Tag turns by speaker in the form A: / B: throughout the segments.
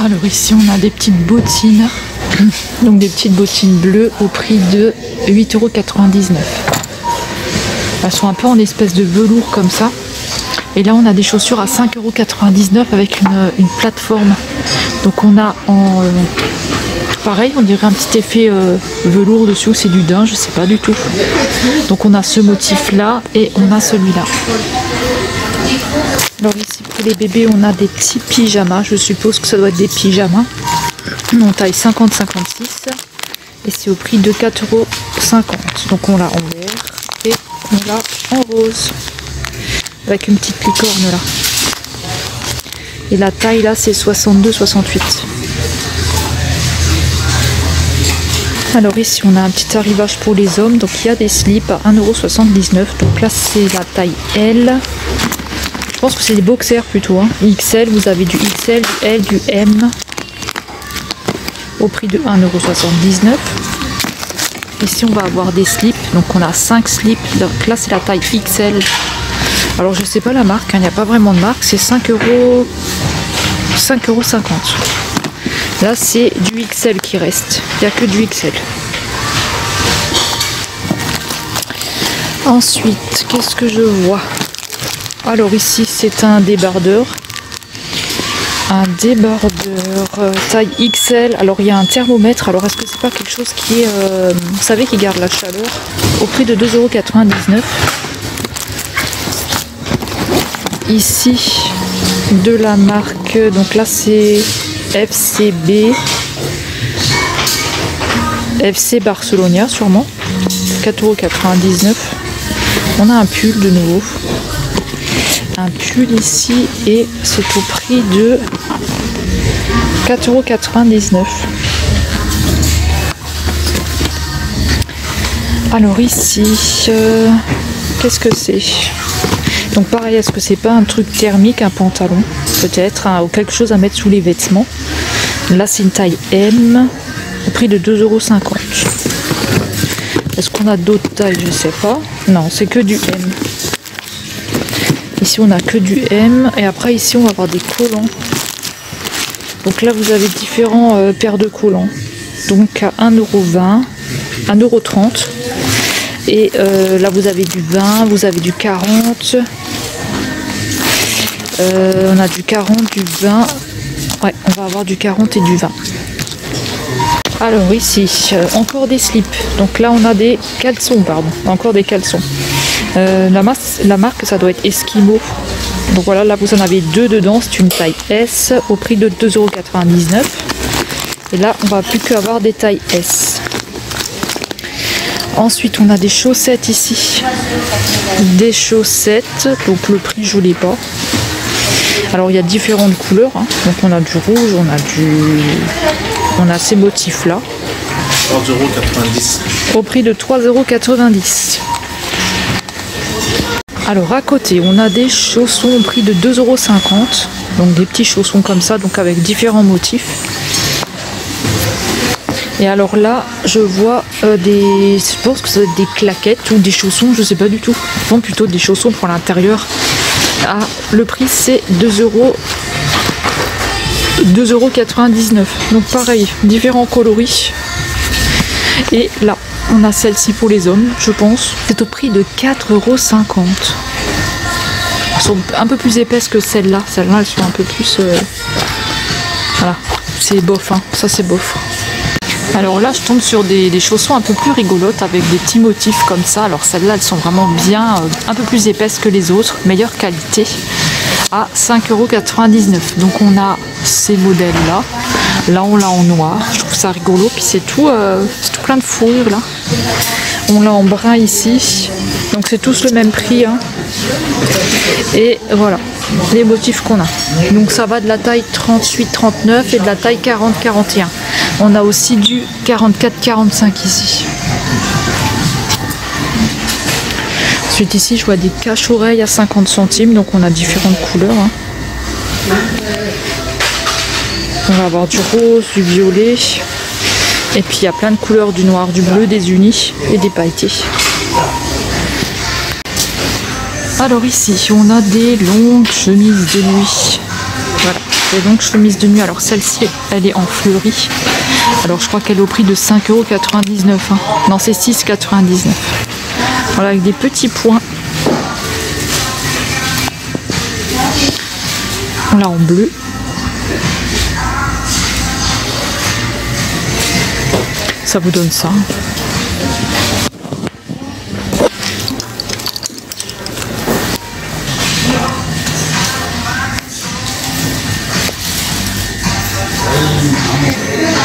A: Alors ici on a des petites bottines, donc des petites bottines bleues au prix de 8,99 €. Elles sont un peu en espèce de velours comme ça. Et là on a des chaussures à 5,99 € avec une plateforme. Donc on a en pareil, on dirait un petit effet velours dessus, ou c'est du daim, je sais pas du tout. Donc on a ce motif là et on a celui-là. Alors ici pour les bébés on a des petits pyjamas, je suppose que ça doit être des pyjamas. En taille 50-56 et c'est au prix de 4,50 €. Donc on l'a en vert et on l'a en rose avec une petite licorne là. Et la taille là c'est 62-68. Alors ici on a un petit arrivage pour les hommes, donc il y a des slips à 1,79 €. Donc là c'est la taille L. Je pense que c'est des boxers plutôt, hein. XL, vous avez du XL, du L, du M au prix de 1,79 €. Ici on va avoir des slips, donc on a 5 slips, donc là c'est la taille XL. Alors je sais pas la marque, il n'y a pas vraiment de marque, c'est 5,50 €. Là c'est du XL qui reste, il n'y a que du XL. Ensuite, qu'est-ce que je vois? Alors ici c'est un débardeur. Un débardeur taille XL. Alors il y a un thermomètre. Alors est-ce que c'est pas quelque chose qui est, vous savez, qui garde la chaleur? Au prix de 2,99 €. Ici de la marque, donc là c'est FCB. FC Barcelona sûrement. 4,99 €. On a un pull de nouveau. Un pull ici et c'est au prix de 4,99 €. Alors ici, qu'est-ce que c'est? Donc pareil, est-ce que c'est pas un truc thermique, un pantalon peut-être, hein, ou quelque chose à mettre sous les vêtements? Là c'est une taille M au prix de 2,50 €. Est-ce qu'on a d'autres tailles? Je sais pas. Non, c'est que du M. Ici on a que du M et après ici on va avoir des collants. Donc là vous avez différents paires de collants. Donc à 1,20 €, 1,30 € et là vous avez du 20, vous avez du 40. On a du 40, du 20. Ouais, on va avoir du 40 et du 20. Alors ici, encore des slips. Donc là on a des caleçons, pardon, encore des caleçons. La marque ça doit être Eskimo. Donc voilà, là vous en avez deux dedans, c'est une taille S au prix de 2,99 €. Et là on va plus qu'avoir des tailles S. Ensuite on a des chaussettes ici. Des chaussettes, donc le prix je l'ai pas. Alors il y a différentes couleurs, hein. Donc on a du rouge, on a ces motifs là.
B: 3,90 €.
A: Au prix de 3,90 €. Alors à côté on a des chaussons au prix de 2,50 €. Donc des petits chaussons comme ça, donc avec différents motifs. Et alors là je vois je pense que ça doit être des claquettes ou des chaussons, je sais pas du tout. Enfin plutôt des chaussons pour l'intérieur. Ah, le prix c'est 2,99 €. Donc pareil, différents coloris. Et là on a celle-ci pour les hommes, je pense. C'est au prix de 4,50 €. Elles sont un peu plus épaisses que celles-là. Celles-là, elles sont un peu plus... Voilà, c'est bof, hein. Ça c'est bof. Alors là, je tombe sur des chaussons un peu plus rigolotes avec des petits motifs comme ça. Alors celles-là, elles sont vraiment bien, un peu plus épaisses que les autres. Meilleure qualité. À 5,99 €. Donc on a ces modèles-là. Là, on l'a en noir. Je trouve ça rigolo. Puis c'est tout plein de fourrure là. On l'a en brun ici. Donc c'est tous le même prix, hein. Et voilà les motifs qu'on a. Donc ça va de la taille 38-39 et de la taille 40-41. On a aussi du 44-45 ici. Ensuite ici je vois des cache-oreilles à 50 centimes. Donc on a différentes couleurs, hein. On va avoir du rose, du violet. Et puis il y a plein de couleurs, du noir, du bleu, des unis et des pailletés. Alors ici on a des longues chemises de nuit. Voilà. Et donc chemise de nuit, alors celle-ci elle est en fleurie. Alors je crois qu'elle est au prix de 5,99 €. Hein. Non, c'est 6,99 €. Voilà, avec des petits points. Là en bleu. Ça vous donne ça.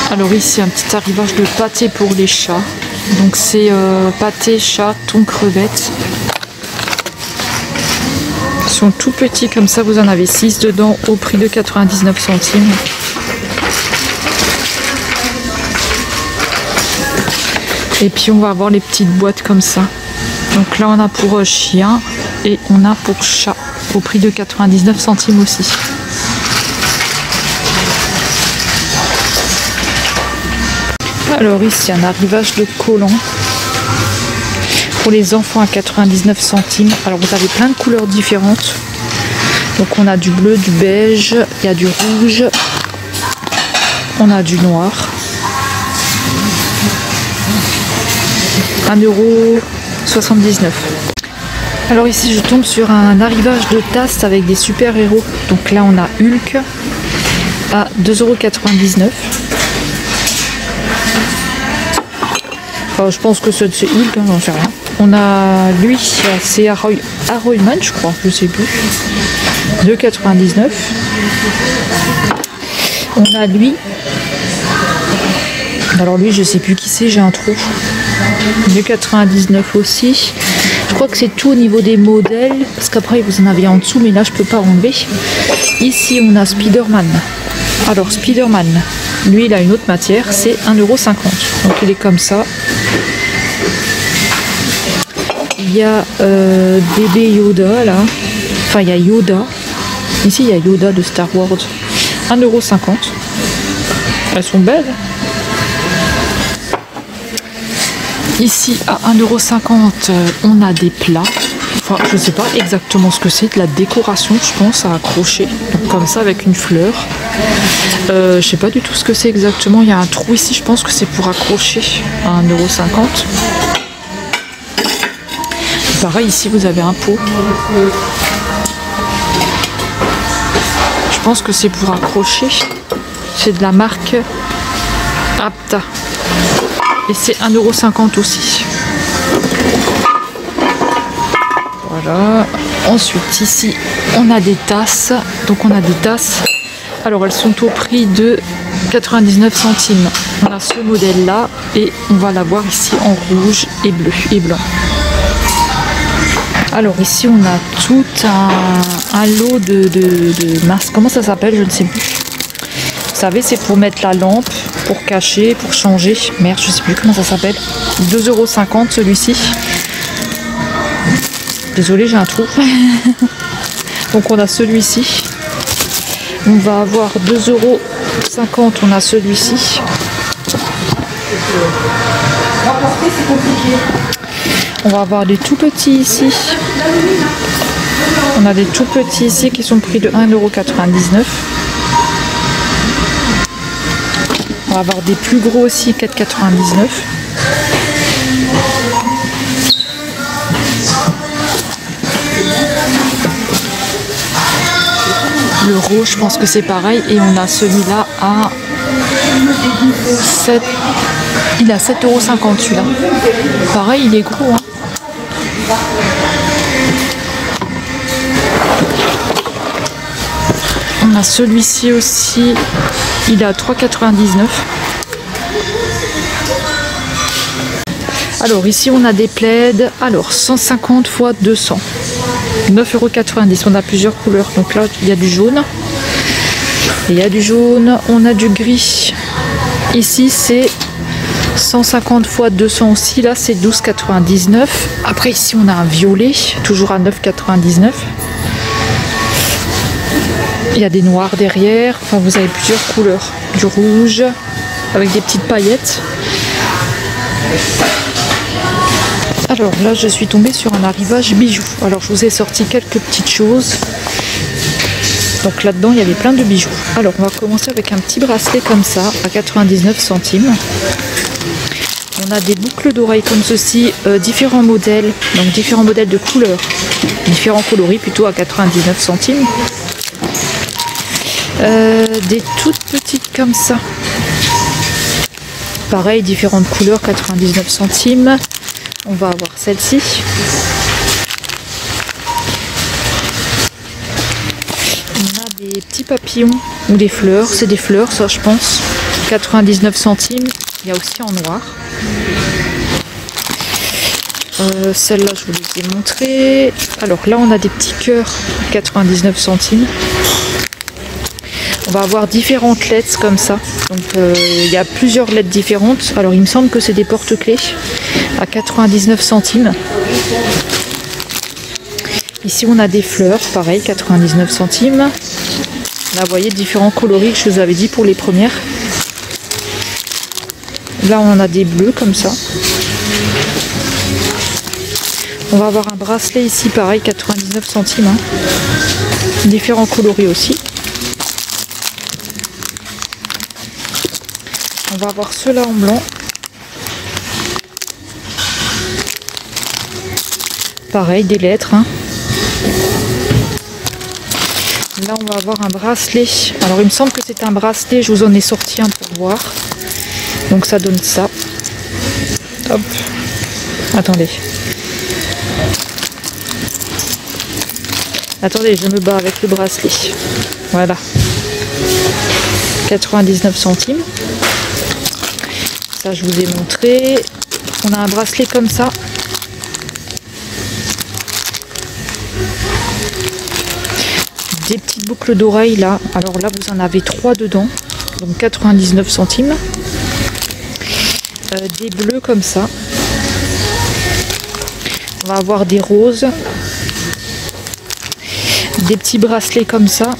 A: Alors ici un petit arrivage de pâté pour les chats. Donc c'est pâté, chat, thon, crevettes. Ils sont tout petits comme ça, vous en avez 6 dedans au prix de 99 centimes. Et puis on va avoir les petites boîtes comme ça. Donc là on a pour chien et on a pour chat au prix de 99 centimes aussi. Alors ici un arrivage de collants pour les enfants à 99 centimes. Alors vous avez plein de couleurs différentes. Donc on a du bleu, du beige, il y a du rouge, on a du noir. 1,79 €. Alors ici je tombe sur un arrivage de tasses avec des super-héros. Donc là on a Hulk à 2,99 €. Enfin, je pense que c'est Hulk, hein, j'en sais rien. On a lui, c'est Ironman je crois, je sais plus. 2,99 €. On a lui. Alors lui je sais plus qui c'est, j'ai un trou. 2,99 € aussi. Je crois que c'est tout au niveau des modèles, parce qu'après vous en avez en dessous, mais là je peux pas enlever. Ici on a Spider-Man. Alors Spider-Man, lui il a une autre matière, c'est 1,50 €. Donc il est comme ça. Il y a bébé Yoda là. Enfin il y a Yoda. Ici il y a Yoda de Star Wars. 1,50 €. Elles sont belles. Ici à 1,50 €, on a des plats. Enfin, je sais pas exactement ce que c'est, de la décoration, je pense, à accrocher. Donc comme ça avec une fleur. Je sais pas du tout ce que c'est exactement. Il y a un trou ici, je pense que c'est pour accrocher à 1,50 €. Pareil, ici vous avez un pot. Je pense que c'est pour accrocher. C'est de la marque Apta. Et c'est 1,50 € aussi. Voilà. Ensuite, ici, on a des tasses. Donc, on a des tasses. Alors, elles sont au prix de 99 centimes. On a ce modèle-là. Et on va l'avoir ici en rouge et bleu et blanc. Alors, ici, on a tout un lot de masques. Comment ça s'appelle? Je ne sais plus. Vous savez, c'est pour mettre la lampe, pour cacher, pour changer. Merde, je sais plus comment ça s'appelle. 2,50 € celui-ci. Désolée, j'ai un trou. Donc on a celui-ci. On va avoir 2,50 €. On a celui-ci. On va avoir des tout petits ici. On a des tout petits ici qui sont pris de 1,99 €. On va avoir des plus gros aussi, 4,99 €. Le rouge, je pense que c'est pareil. Et on a celui-là à 7. Il a 7,50 € celui-là. Pareil, il est gros. Hein. On a celui-ci aussi. Il est à 3,99 €. Alors ici on a des plaids. Alors 150 x 200. 9,90 €. On a plusieurs couleurs. Donc là il y a du jaune. Et il y a du jaune. On a du gris. Ici c'est 150 x 200 aussi. Là c'est 12,99 €. Après ici on a un violet. Toujours à 9,99 €. Il y a des noirs derrière, enfin vous avez plusieurs couleurs, du rouge avec des petites paillettes. Alors là je suis tombée sur un arrivage bijoux. Alors je vous ai sorti quelques petites choses. Donc là-dedans, il y avait plein de bijoux. Alors, on va commencer avec un petit bracelet comme ça, à 99 centimes. On a des boucles d'oreilles comme ceci, différents modèles, donc différents modèles de couleurs, différents coloris plutôt à 99 centimes. Des toutes petites comme ça. Pareil, différentes couleurs, 99 centimes. On va avoir celle-ci. On a des petits papillons ou des fleurs. C'est des fleurs, ça je pense. 99 centimes. Il y a aussi en noir. Celle-là, je vous les ai montrées. Alors là, on a des petits cœurs, 99 centimes. On va avoir différentes lettres comme ça. Donc il y a plusieurs lettres différentes. Alors il me semble que c'est des porte-clés à 99 centimes. Ici on a des fleurs, pareil, 99 centimes. Là vous voyez différents coloris que je vous avais dit pour les premières. Là on a des bleus comme ça. On va avoir un bracelet ici, pareil, 99 centimes. Hein. Différents coloris aussi. On va avoir ceux-là en blanc. Pareil, des lettres. Hein. Là, on va avoir un bracelet. Alors, il me semble que c'est un bracelet. Je vous en ai sorti un pour voir. Donc, ça donne ça. Hop. Attendez. Attendez, je me bats avec le bracelet. Voilà. 99 centimes. Ça, je vous ai montré. On a un bracelet comme ça. Des petites boucles d'oreilles là. Alors là, vous en avez 3 dedans. Donc 99 centimes. Des bleus comme ça. On va avoir des roses. Des petits bracelets comme ça.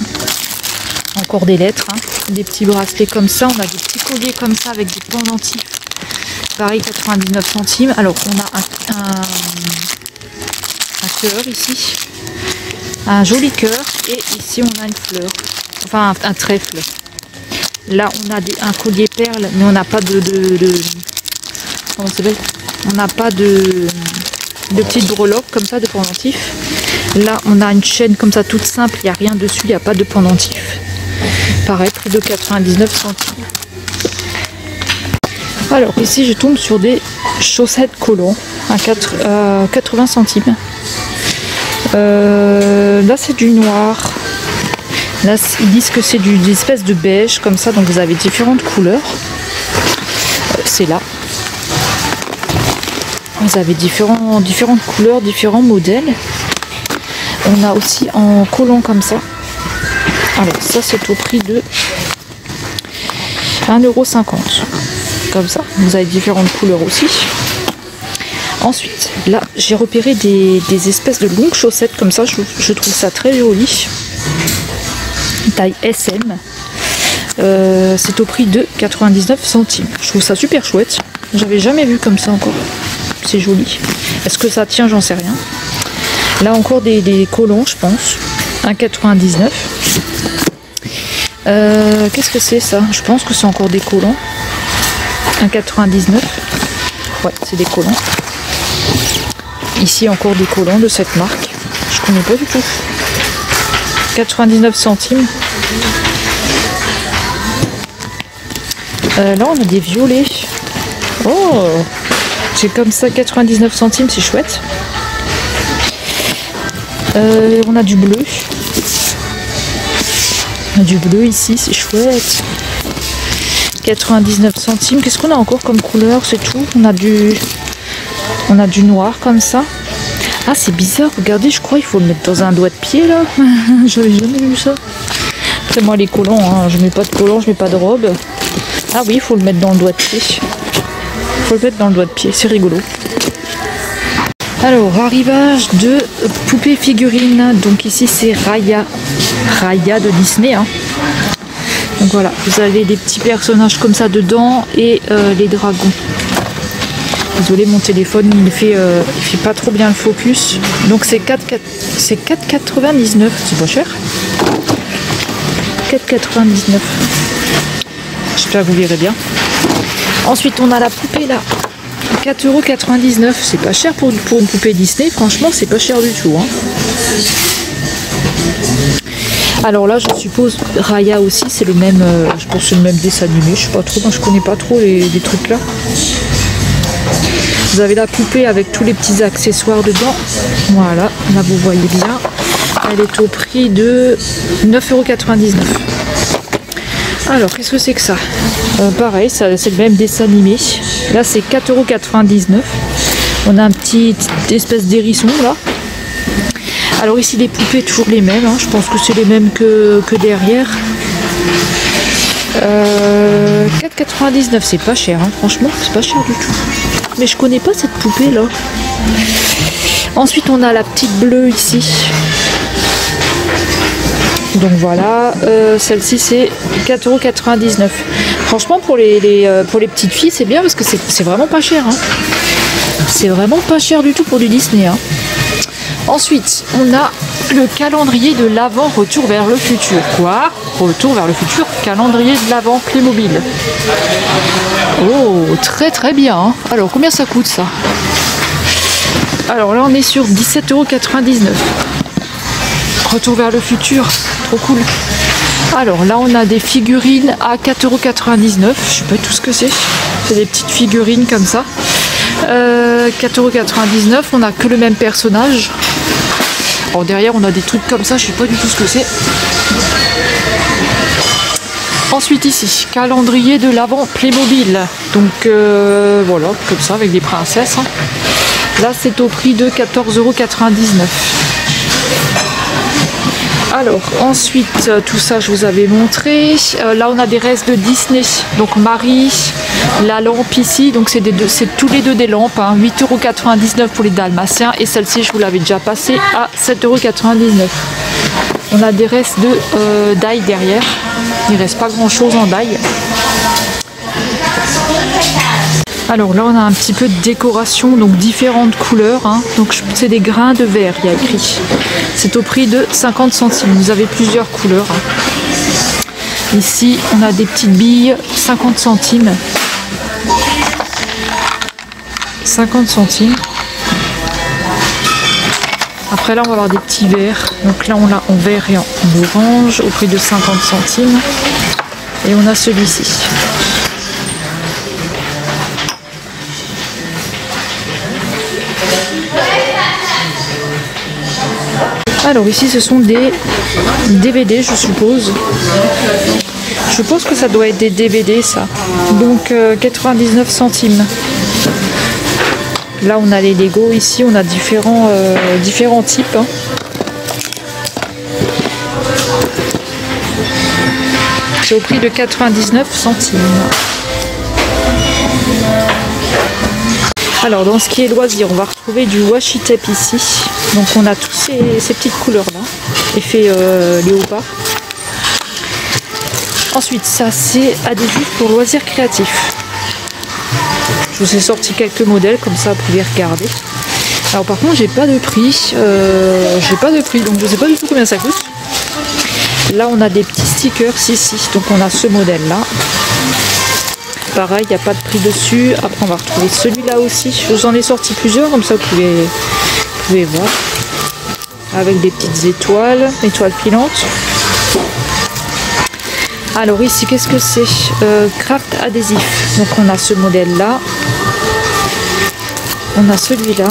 A: Encore des lettres. Hein. Des petits bracelets comme ça. On a des petits colliers comme ça avec des pendentifs. Pareil, 99 centimes. Alors, on a un cœur ici. Un joli cœur. Et ici, on a une fleur. Enfin, un trèfle. Là, on a un collier perle, mais on n'a pas de comment ça s'appelle ? On n'a pas de petites breloques comme ça, de pendentifs. Là, on a une chaîne comme ça, toute simple. Il n'y a rien dessus, il n'y a pas de pendentif. Pareil, prix de 99 centimes. Alors, ici, je tombe sur des chaussettes collants à 80 centimes. Là, c'est du noir. Là, ils disent que c'est des espèces de beige, comme ça. Donc, vous avez différentes couleurs. C'est là. Vous avez différentes couleurs, différents modèles. On a aussi en collant comme ça. Alors, ça, c'est au prix de 1,50 €. Comme ça. Vous avez différentes couleurs aussi. Ensuite, là, j'ai repéré des espèces de longues chaussettes comme ça. Je trouve ça très joli. Taille SM. C'est au prix de 99 centimes. Je trouve ça super chouette. J'avais jamais vu comme ça encore. C'est joli. Est-ce que ça tient? J'en sais rien. Là encore des collants, je pense. 1,99 €. Qu'est-ce que c'est ça? Je pense que c'est encore des collants. 1,99 €. Ouais, c'est des collants. Ici encore des collants de cette marque. Je connais pas du tout. 99 centimes. Là on a des violets. Oh, c'est comme ça, 99 centimes, c'est chouette. On a du bleu. On a du bleu ici, c'est chouette. 99 centimes. Qu'est-ce qu'on a encore comme couleur? C'est tout. On a du noir comme ça. Ah, c'est bizarre. Regardez, je crois qu'il faut le mettre dans un doigt de pied là. J'avais jamais vu ça. Après moi les collants, hein, je mets pas de collants, je mets pas de robe. Ah oui, il faut le mettre dans le doigt de pied. Il faut le mettre dans le doigt de pied, c'est rigolo. Alors, arrivage de poupées figurines. Donc ici c'est Raya. Raya de Disney. Hein. Donc voilà, vous avez des petits personnages comme ça dedans et les dragons. Désolé, mon téléphone il fait pas trop bien le focus. Donc c'est 4,99 €, c'est pas cher. 4,99 €. J'espère que vous verrez bien. Ensuite, on a la poupée là. 4,99 €. C'est pas cher pour une poupée Disney. Franchement, c'est pas cher du tout. Hein. Alors là, je suppose Raya aussi, c'est le même. Je pense que c'est le même dessin animé. Je sais pas trop. Moi, je connais pas trop les trucs là. Vous avez la poupée avec tous les petits accessoires dedans. Voilà. Là, vous voyez bien. Elle est au prix de 9,99 €. Alors, qu'est-ce que c'est que ça? Pareil, c'est le même dessin animé. Là, c'est 4,99 €. On a un petit espèce d'hérisson là. Alors ici, les poupées, toujours les mêmes. Hein. Je pense que c'est les mêmes que derrière. 4,99 €, c'est pas cher. Hein. Franchement, c'est pas cher du tout. Mais je connais pas cette poupée là. Ensuite, on a la petite bleue ici. Donc voilà, celle-ci c'est 4,99 €. Franchement, pour les petites filles, c'est bien parce que c'est vraiment pas cher. Hein. C'est vraiment pas cher du tout pour du Disney. Hein. Ensuite, on a le calendrier de l'Avent Retour vers le futur. Quoi? Retour vers le futur, calendrier de l'Avent Playmobil. Oh, très très bien. Hein. Alors, combien ça coûte ça? Alors là, on est sur 17,99 €. Retour vers le futur, trop cool. Alors là, on a des figurines à 4,99 €. Je sais pas tout ce que c'est. C'est des petites figurines comme ça. 4,99 €. On a que le même personnage. Alors derrière, on a des trucs comme ça. Je sais pas du tout ce que c'est. Ensuite ici, calendrier de l'Avent Playmobil. Donc voilà, comme ça, avec des princesses. Hein. Là, c'est au prix de 14,99 €. Alors, ensuite, tout ça, je vous avais montré. Là, on a des restes de Disney. Donc, Marie, la lampe ici. Donc, c'est tous les deux des lampes. Hein. 8,99 € pour les Dalmatiens. Et celle-ci, je vous l'avais déjà passée à 7,99 €. On a des restes d'ail derrière. Il ne reste pas grand-chose en d'ail. Alors là, on a un petit peu de décoration, donc différentes couleurs. Hein. Donc c'est des grains de verre, il y a écrit. C'est au prix de 50 centimes. Vous avez plusieurs couleurs. Hein. Ici, on a des petites billes, 50 centimes. 50 centimes. Après là, on va avoir des petits verres. Donc là, on l'a en vert et en orange, au prix de 50 centimes. Et on a celui-ci. Alors ici ce sont des DVD, je suppose. Je pense que ça doit être des DVD ça. Donc 99 centimes. Là on a les Lego, ici on a différents types. Hein. C'est au prix de 99 centimes. Alors dans ce qui est loisirs, on va retrouver du washi tape ici. Donc on a tous ces petites couleurs là, effet léopard. Ensuite ça c'est adhésif pour loisirs créatifs. Je vous ai sorti quelques modèles comme ça vous pouvez regarder. Alors par contre j'ai pas de prix, donc je sais pas du tout combien ça coûte. Là on a des petits stickers ici, donc on a ce modèle là. Pareil, il n'y a pas de prix dessus. Après, on va retrouver celui-là aussi. Je vous en ai sorti plusieurs, comme ça vous pouvez voir. Avec des petites étoiles filantes. Alors ici, qu'est-ce que c'est? Craft adhésif. Donc on a ce modèle-là. On a celui-là.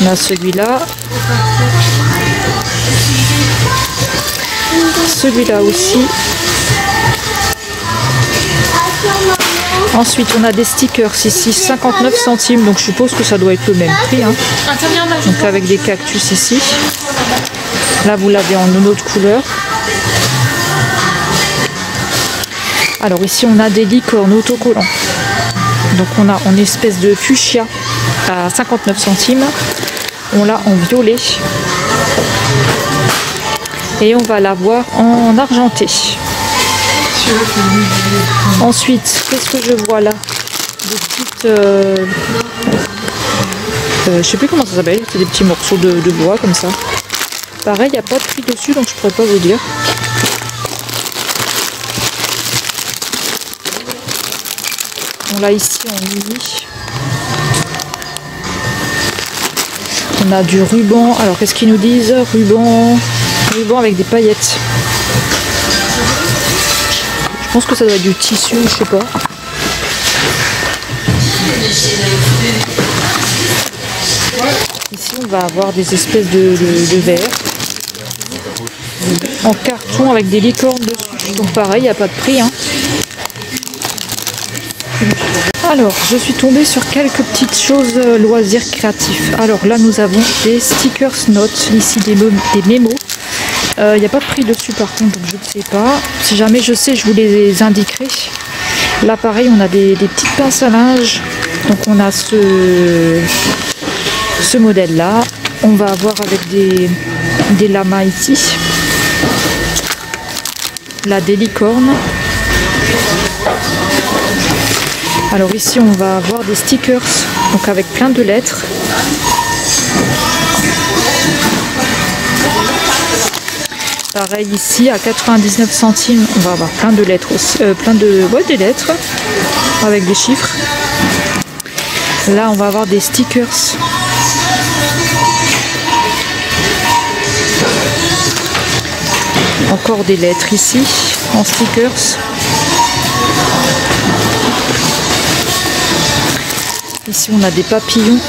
A: On a celui-là. Celui-là aussi. Ensuite, on a des stickers ici, 59 centimes. Donc, je suppose que ça doit être le même prix. Hein. Donc, avec des cactus ici. Là, vous l'avez en une autre couleur. Alors, ici, on a des licornes autocollants. Donc, on a en espèce de fuchsia à 59 centimes. On l'a en violet. Et on va l'avoir en argenté. Ensuite, qu'est-ce que je vois là? Des petites... je sais plus comment ça s'appelle. C'est des petits morceaux de bois comme ça. Pareil, il n'y a pas de prix dessus, donc je pourrais pas vous dire. On l'a ici en mini. On a du ruban. Alors qu'est-ce qu'ils nous disent? Ruban avec des paillettes. Je pense que ça doit être du tissu, je sais pas. Ici on va avoir des espèces de verres en carton avec des licornes dessus. Donc pareil, il n'y a pas de prix, hein. Alors, je suis tombée sur quelques petites choses loisirs créatifs. Alors là, nous avons des stickers notes, ici des mémos. Il n'y a pas de prix dessus par contre, donc je ne sais pas. Si jamais je sais, je vous les indiquerai. Là, pareil, on a des petites pinces à linge. Donc on a ce modèle-là. On va avoir avec des lamas ici. Là, des licornes. Alors ici on va avoir des stickers, donc avec plein de lettres. Pareil ici à 99 centimes, on va avoir plein de lettres aussi, des lettres avec des chiffres. Là on va avoir des stickers. Encore des lettres ici en stickers. Ici on a des papillons.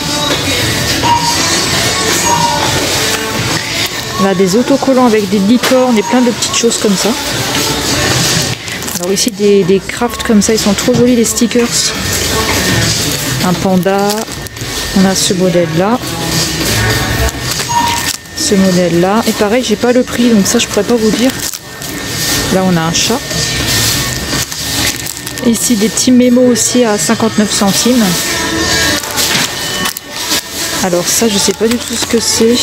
A: On a des autocollants avec des licornes et plein de petites choses comme ça. Alors ici des crafts comme ça, ils sont trop jolis les stickers. Un panda. On a ce modèle là. Ce modèle là. Et pareil, j'ai pas le prix, donc ça je pourrais pas vous dire. Là on a un chat. Ici des petits mémos aussi à 59 centimes. Alors ça je sais pas du tout ce que c'est.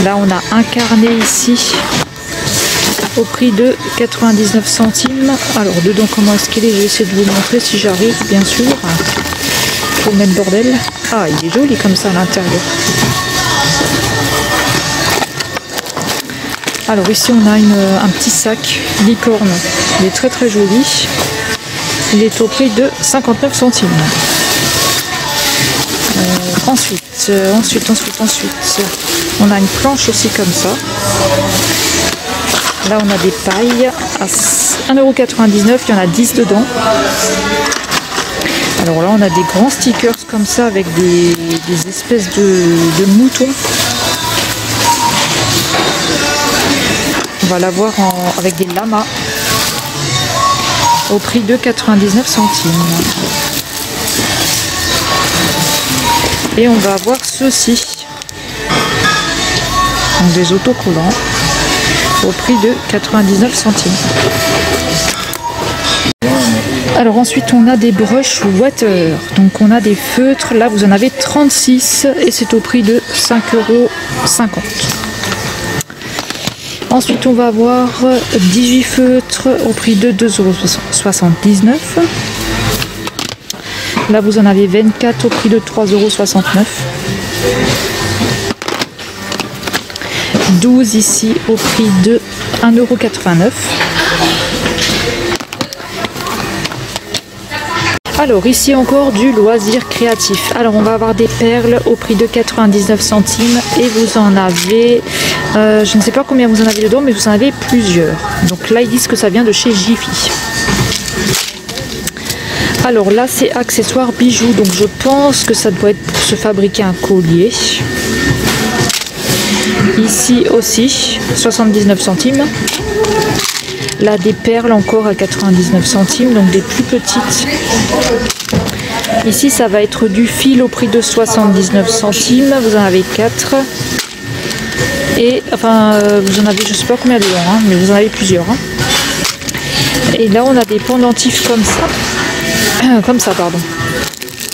A: Là on a un carnet ici au prix de 99 centimes. Alors dedans comment est-ce qu'il est? Je vais essayer de vous montrer si j'arrive bien sûr. Pour mettre bordel. Ah il est joli comme ça à l'intérieur. Alors ici on a un petit sac licorne. Il est très très joli. Il est au prix de 59 centimes. Ensuite, on a une planche aussi comme ça. Là, on a des pailles à 1,99 €. Il y en a 10 dedans. Alors là, on a des grands stickers comme ça avec des espèces de moutons. On va l'avoir avec des lamas. Au prix de 99 centimes. Et on va avoir ceci. Donc des autocollants au prix de 99 centimes. Alors ensuite on a des brushes water. Donc on a des feutres. Là vous en avez 36 et c'est au prix de 5,50 €. Ensuite, on va avoir 18 feutres au prix de 2,79 €. Là, vous en avez 24 au prix de 3,69 €. 12 ici au prix de 1,89 €. Alors ici encore du loisir créatif. Alors on va avoir des perles au prix de 99 centimes et vous en avez, je ne sais pas combien vous en avez dedans, mais vous en avez plusieurs. Donc là ils disent que ça vient de chez Jiffy. Alors là c'est accessoires bijoux, donc je pense que ça doit être pour se fabriquer un collier. Ici aussi 79 centimes. Là des perles encore à 99 centimes, donc des plus petites. Ici ça va être du fil au prix de 79 centimes, vous en avez 4. Et enfin vous en avez je sais pas combien dedans, hein, mais vous en avez plusieurs. Hein. Et là on a des pendentifs comme ça, pardon.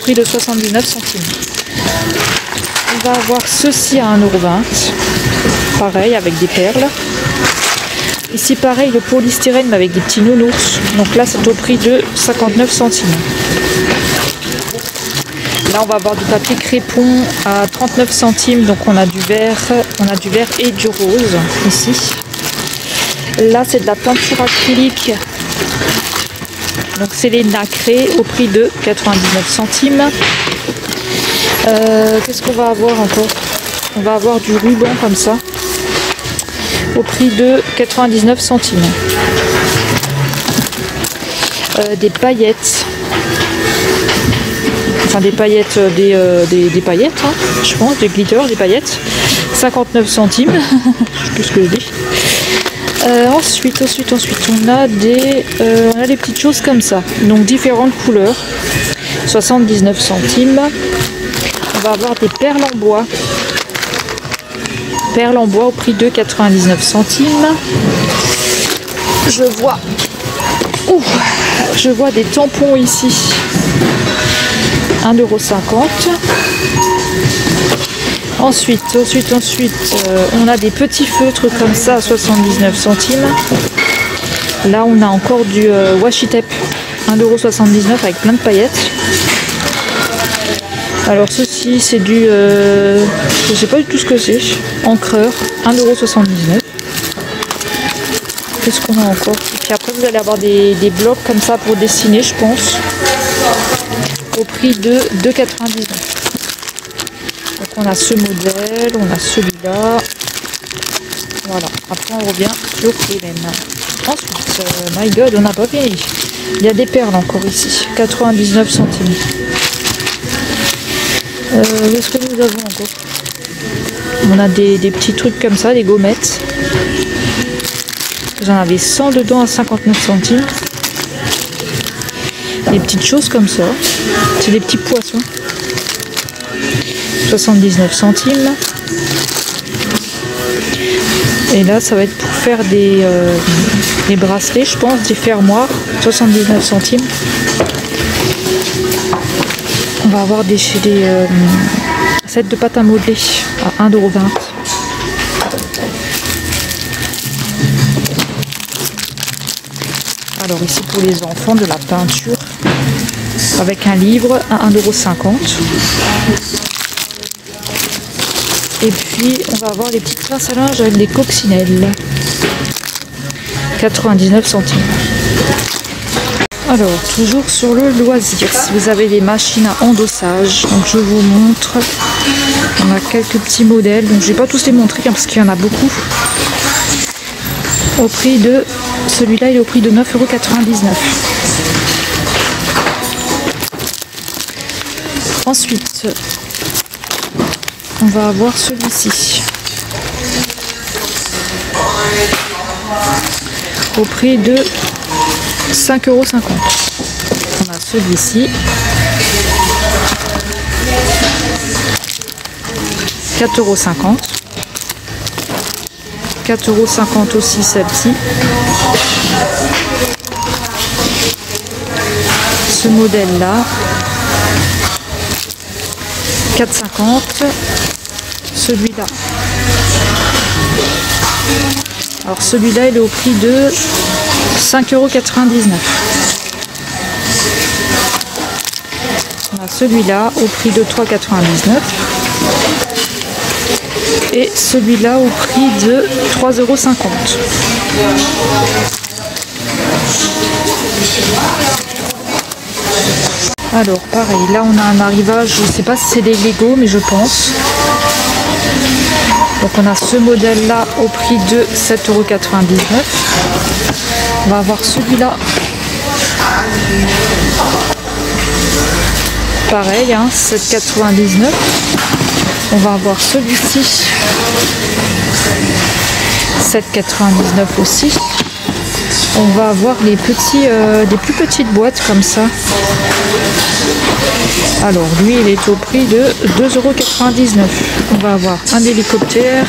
A: Prix de 79 centimes. On va avoir ceci à 1,20 €. Pareil avec des perles. Ici pareil le polystyrène mais avec des petits nounours. Donc là c'est au prix de 59 centimes. Là on va avoir du papier crépon à 39 centimes, donc on a du vert et du rose ici. Là c'est de la peinture acrylique, donc c'est les nacrés au prix de 99 centimes. Qu'est-ce qu'on va avoir encore? On va avoir du ruban comme ça au prix de 99 centimes. Des paillettes, enfin des paillettes, des paillettes, hein, je pense, des glitters, des paillettes, 59 centimes. Je sais plus ce que je dis. Ensuite, on a des petites choses comme ça, donc différentes couleurs, 79 centimes. On va avoir des perles en bois. Perles en bois au prix de 99 centimes. Je vois des tampons ici. 1,50 €. Ensuite, on a des petits feutres comme ça à 79 centimes. Là, on a encore du washi tape. 1,79 € avec plein de paillettes. Alors ceci c'est du, je sais pas du tout ce que c'est, encreur, 1,79 €. Qu'est-ce qu'on a encore? Et puis après vous allez avoir des blocs comme ça pour dessiner, je pense, au prix de 2,99 €. Donc on a ce modèle, on a celui-là, voilà, après on revient sur les mêmes. Ensuite, my god, on n'a pas fini. Il y a des perles encore ici, 99 centimes. Où est-ce que nous avons encore? On a des petits trucs comme ça, des gommettes. J'en avais 100 dedans à 59 centimes. Des petites choses comme ça. C'est des petits poissons. 79 centimes. Et là, ça va être pour faire des bracelets, je pense, des fermoirs. 79 centimes. On va avoir des sets de pâte à modeler à 1,20 €. Alors ici pour les enfants, de la peinture avec un livre à 1,50 €. Et puis on va avoir les petites pinces à linge avec des coccinelles. 99 centimes. Alors, toujours sur le loisir, si vous avez des machines à endossage, donc je vous montre. On a quelques petits modèles, donc je ne vais pas tous les montrer hein, parce qu'il y en a beaucoup. Au prix de, celui-là il est au prix de 9,99 €. Ensuite, on va avoir celui-ci. Au prix de 5,50 €. On a celui-ci. 4,50 €. 4,50 € aussi celle-ci. Ce modèle-là. 4,50 €. Celui-là. Alors celui-là il est au prix de 5,99 €. On a celui-là au prix de 3,99 €. Et celui-là au prix de 3,50 €. Alors pareil, là on a un arrivage, je ne sais pas si c'est des Lego, mais je pense. Donc on a ce modèle là au prix de 7,99 €. On va avoir celui-là. Pareil, hein, 7,99 €. On va avoir celui-ci. 7,99 € aussi. On va avoir les petits, des plus petites boîtes comme ça. Alors lui il est au prix de 2,99 €. On va avoir un hélicoptère.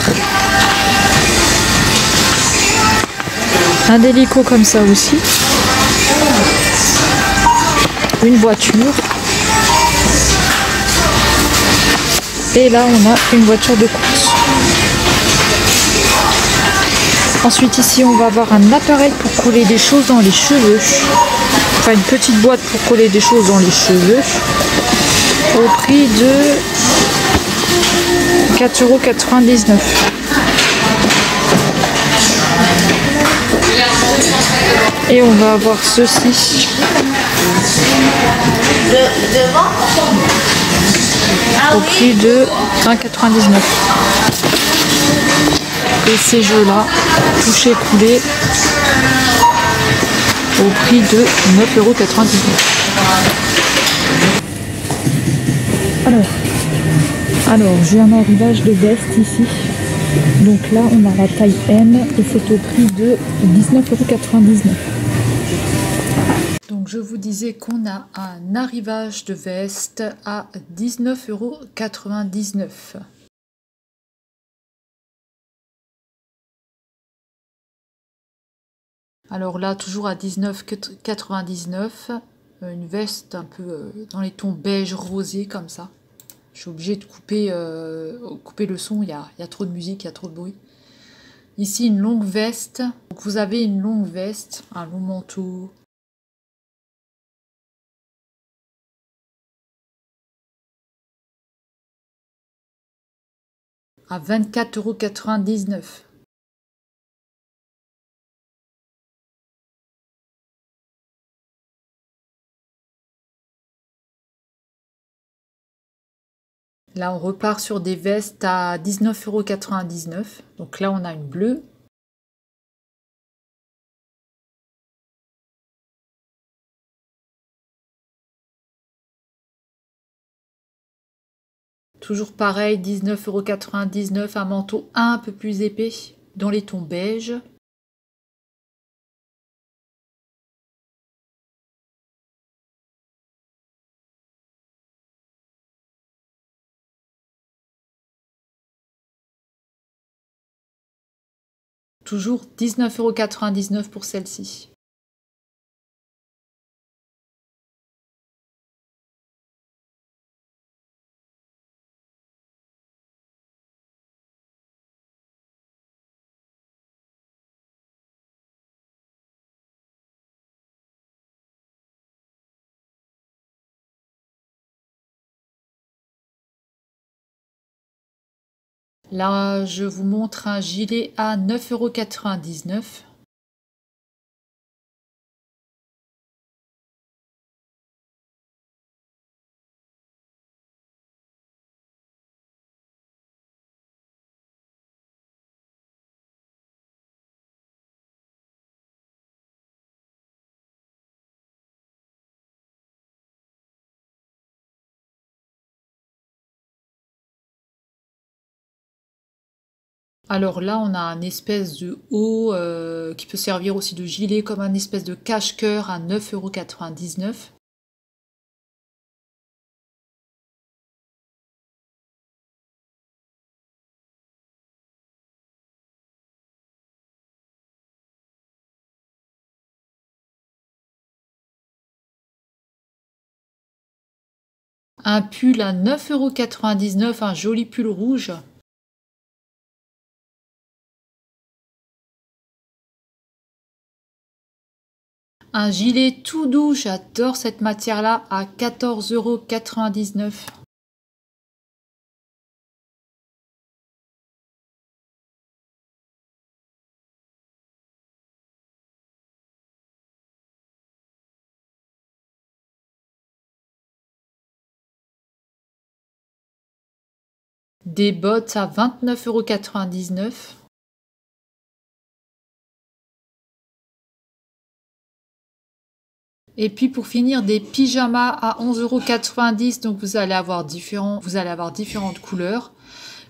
A: Un hélico comme ça aussi. Une voiture. Et là on a une voiture de course. Ensuite ici on va avoir un appareil pour coller des choses dans les cheveux. Enfin une petite boîte pour coller des choses dans les cheveux. au prix de 4,99 €. Et on va avoir ceci. Au prix de 1,99 €. Et ces jeux-là, toucher coulé, au prix de 9,99 €. Alors j'ai un arrivage de veste ici. Donc là, on a la taille M et c'est au prix de 19,99 €. Donc je vous disais qu'on a un arrivage de veste à 19,99 €. Alors là, toujours à 19,99 €, une veste un peu dans les tons beige rosé comme ça. Je suis obligée de couper le son, il y a trop de musique, il y a trop de bruit. Ici, une longue veste. Donc vous avez une longue veste, un long manteau. À 24,99 €. Là, on repart sur des vestes à 19,99 €. Donc là, on a une bleue. Toujours pareil, 19,99 €, un manteau un peu plus épais, dans les tons beige. Toujours 19,99 € pour celle-ci. Là, je vous montre un gilet à 9,99 €. Alors là, on a un espèce de haut qui peut servir aussi de gilet, comme un espèce de cache-cœur à 9,99 €. Un pull à 9,99 €, un joli pull rouge. Un gilet tout doux, j'adore cette matière-là, à 14,99 €. Des bottes à 29,99 €. Et puis pour finir, des pyjamas à 11,90 €. Donc vous allez avoir différentes couleurs.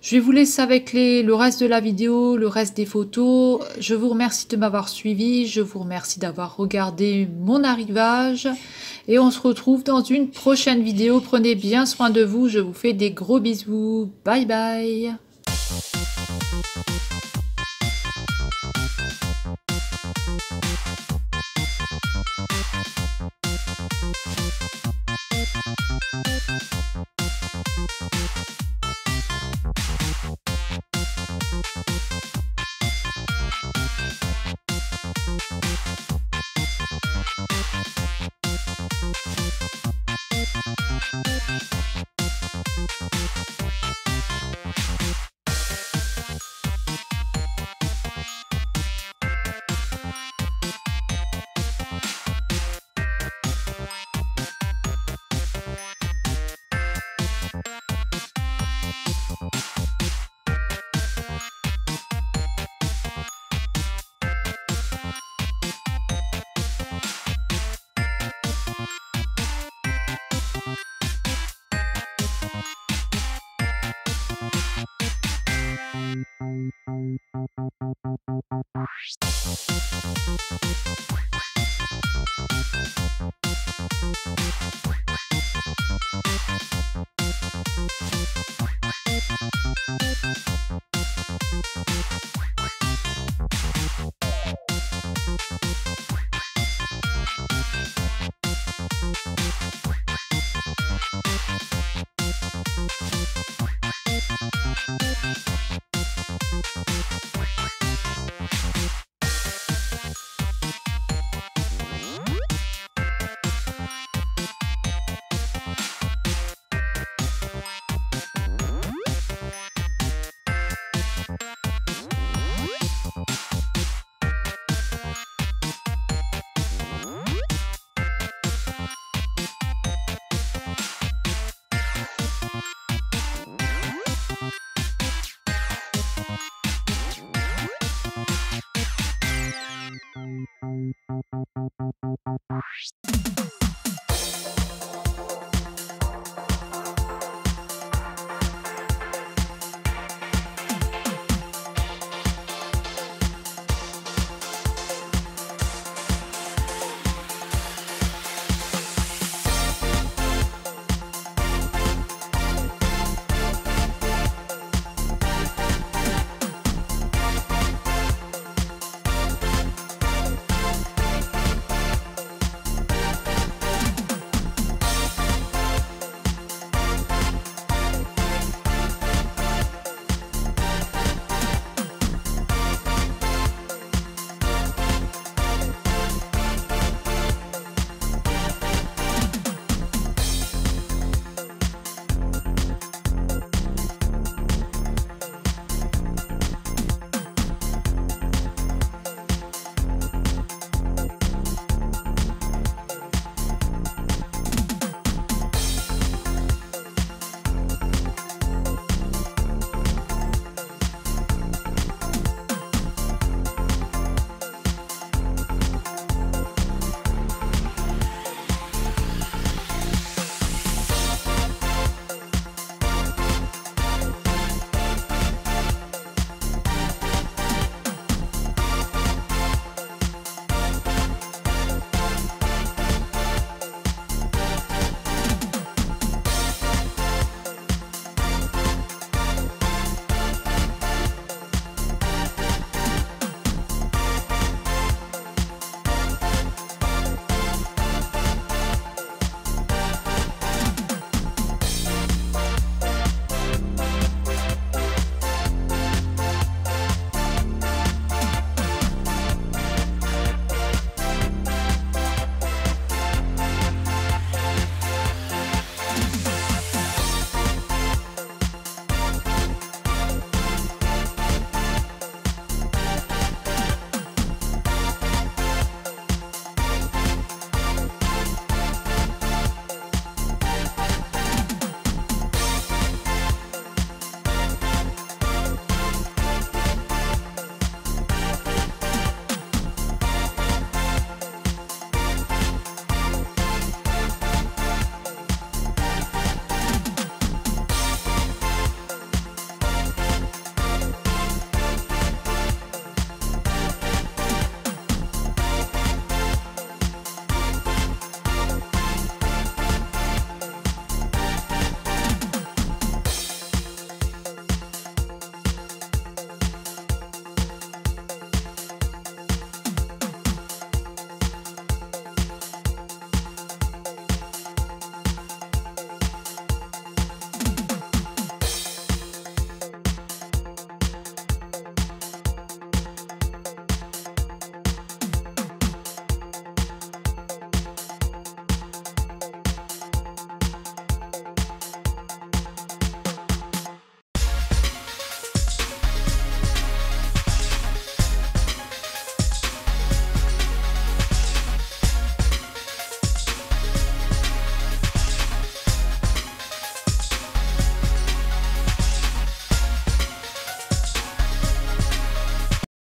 A: Je vais vous laisser avec le reste de la vidéo, le reste des photos. Je vous remercie de m'avoir suivi. Je vous remercie d'avoir regardé mon arrivage. Et on se retrouve dans une prochaine vidéo. Prenez bien soin de vous. Je vous fais des gros bisous. Bye bye.